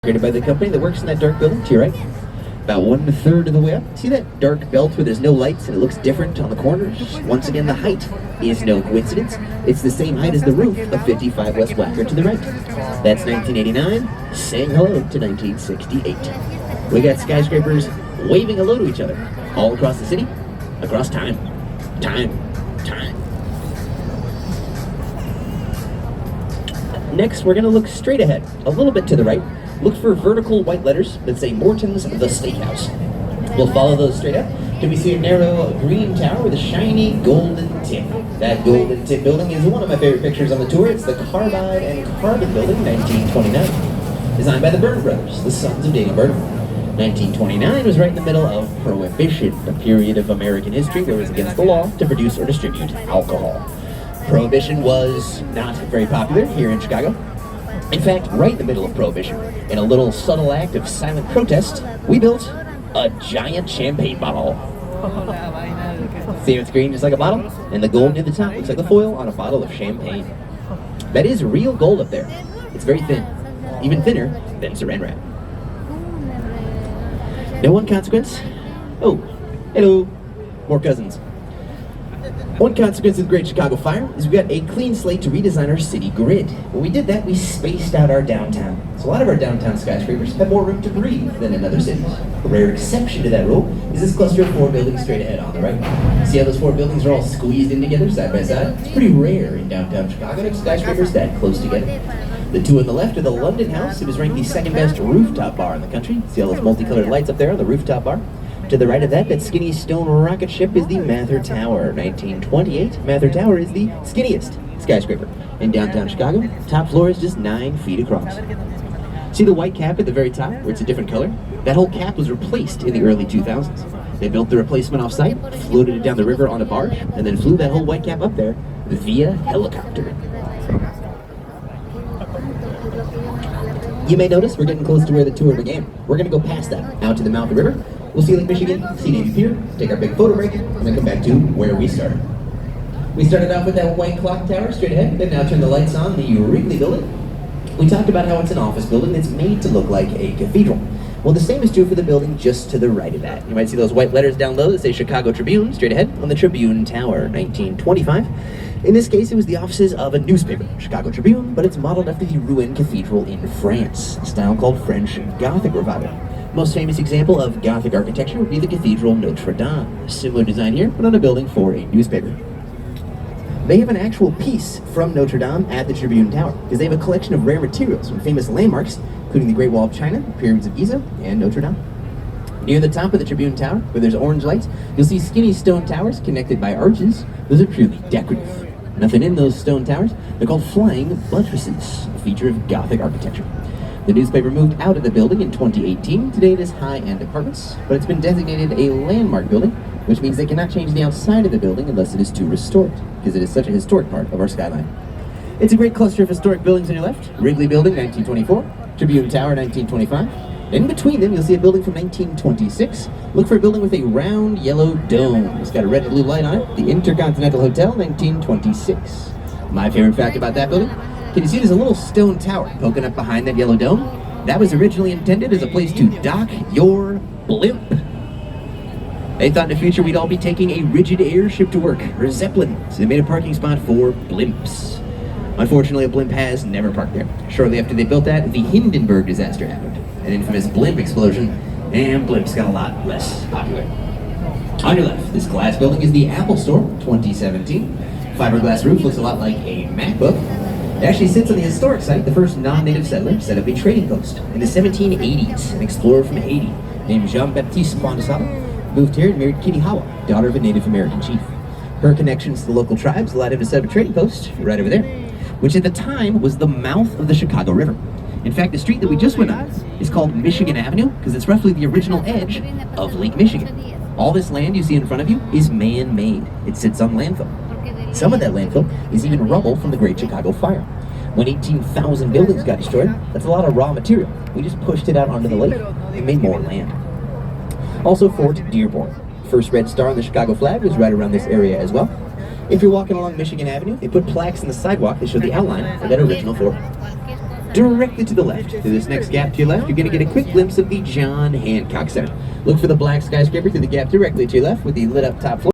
Created by the company that works in that dark building to your right. About 1/3 of the way up. See that dark belt where there's no lights and it looks different on the corners? Once again, the height is no coincidence. It's the same height as the roof of 55 West Wacker to the right. That's 1989, saying hello to 1968. We got skyscrapers waving hello to each other all across the city, across time. Time. Next, we're going to look straight ahead, a little bit to the right. Look for vertical white letters that say Morton's the Steakhouse. We'll follow those straight up till we see a narrow green tower with a shiny golden tip. That golden tip building is one of my favorite pictures on the tour. It's the Carbide and Carbon Building, 1929. Designed by the Byrne brothers, the sons of Daniel Byrne. 1929 was right in the middle of Prohibition, a period of American history where it was against the law to produce or distribute alcohol. Prohibition was not very popular here in Chicago. In fact, right in the middle of Prohibition, in a little subtle act of silent protest, we built a giant champagne bottle. See, it's green just like a bottle, and the gold near the top looks like the foil on a bottle of champagne. That is real gold up there. It's very thin, even thinner than saran wrap. Now, one consequence. Oh, hello, more cousins. One consequence of the Great Chicago Fire is we got a clean slate to redesign our city grid. When we did that, we spaced out our downtown. So a lot of our downtown skyscrapers have more room to breathe than in other cities. A rare exception to that rule is this cluster of 4 buildings straight ahead on the right. See how those 4 buildings are all squeezed in together side by side? It's pretty rare in downtown Chicago to have skyscrapers that close together. The 2 on the left are the London House. It was ranked the 2nd best rooftop bar in the country. See all those multicolored lights up there on the rooftop bar? To the right of that skinny stone rocket ship is the Mather Tower. 1928, Mather Tower is the skinniest skyscraper in downtown Chicago. Top floor is just 9 feet across. See the white cap at the very top, where it's a different color? That whole cap was replaced in the early 2000s. They built the replacement off-site, floated it down the river on a barge, and then flew that whole white cap up there via helicopter. You may notice we're getting close to where the tour began. We're going to go past that, out to the mouth of the river. We'll see Lake Michigan, see Navy Pier, take our big photo break, and then come back to where we started. We started off with that white clock tower straight ahead, then now turn the lights on the Wrigley building. We talked about how it's an office building that's made to look like a cathedral. Well, the same is true for the building just to the right of that. You might see those white letters down low that say Chicago Tribune straight ahead on the Tribune Tower, 1925. In this case, it was the offices of a newspaper, Chicago Tribune, but it's modeled after the ruined cathedral in France, a style called French Gothic Revival. Most famous example of Gothic architecture would be the Cathedral Notre Dame. Similar design here, but on a building for a newspaper. They have an actual piece from Notre Dame at the Tribune Tower, because they have a collection of rare materials from famous landmarks, including the Great Wall of China, the Pyramids of Giza, and Notre Dame. Near the top of the Tribune Tower, where there's orange lights, you'll see skinny stone towers connected by arches. Those are purely decorative. Nothing in those stone towers. They're called flying buttresses, a feature of Gothic architecture. The newspaper moved out of the building in 2018. Today it is high-end apartments, but it's been designated a landmark building, which means they cannot change the outside of the building unless it is to restore it, because it is such a historic part of our skyline. It's a great cluster of historic buildings on your left. Wrigley Building, 1924. Tribune Tower, 1925. In between them, you'll see a building from 1926. Look for a building with a round yellow dome. It's got a red and blue light on it. The Intercontinental Hotel, 1926. My favorite fact about that building? Can you see there's a little stone tower poking up behind that yellow dome? That was originally intended as a place to dock your blimp. They thought in the future we'd all be taking a rigid airship to work, or a Zeppelin, so they made a parking spot for blimps. Unfortunately, a blimp has never parked there. Shortly after they built that, the Hindenburg disaster happened, an infamous blimp explosion, and blimps got a lot less popular. On your left, this glass building is the Apple Store, 2017. Fiberglass roof looks a lot like a MacBook. It actually sits on the historic site. The first non-native settler set up a trading post. In the 1780s, an explorer from Haiti named Jean-Baptiste Bondesaba moved here and married Kitty Hawa, daughter of a Native American chief. Her connections to the local tribes allowed him to set up a trading post right over there, which at the time was the mouth of the Chicago River. In fact, the street that we just went on is called Michigan Avenue because it's roughly the original edge of Lake Michigan. All this land you see in front of you is man-made. It sits on landfill. Some of that landfill is even rubble from the Great Chicago Fire. When 18,000 buildings got destroyed, that's a lot of raw material. We just pushed it out onto the lake and made more land. Also, Fort Dearborn. First red star on the Chicago flag was right around this area as well. If you're walking along Michigan Avenue, they put plaques in the sidewalk that show the outline of that original fort. Directly to the left, through this next gap to your left, you're going to get a quick glimpse of the John Hancock Center. Look for the black skyscraper through the gap directly to your left with the lit up top floor.